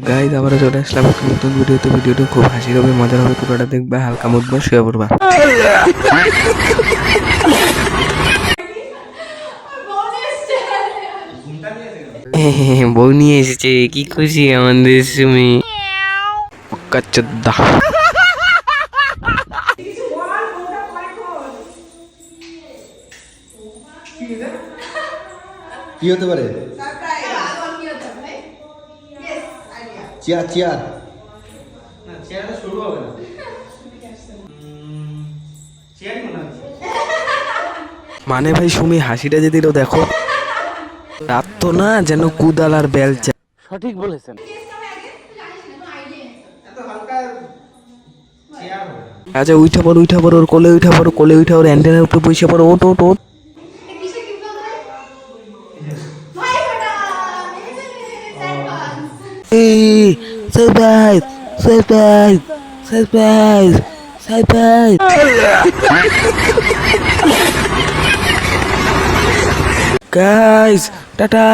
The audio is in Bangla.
গাইজ আবার চলে আসলাম একটা নতুন ভিডিওতে। ভিডিওটা খুব হাসির হবে, মজার হবে, পুরোটা দেখবে, হালকা মুদবা শুয়ে পড়বা। বউ নিয়ে এসেছে, কি খুশি আমাদের সুমি। কি হতে পারে? চেয়ার চেয়ার না, চেয়ারটা শুরু হবে না। চেয়ারই মনে হচ্ছে। মানে ভাই সুমি হাসিটা যে দিল দেখো, রাত তো না যেন কুদাল আর বেলচা। সঠিক বলেছেন। আচ্ছা উঠা পড়ো ওর কোলে উঠা পড়ো, কোলে উঠা ওর অ্যান্টেনার উপরে বসে পড়ো। ওট ওট ওট। Surprise surprise surprise surprise. Guys tata.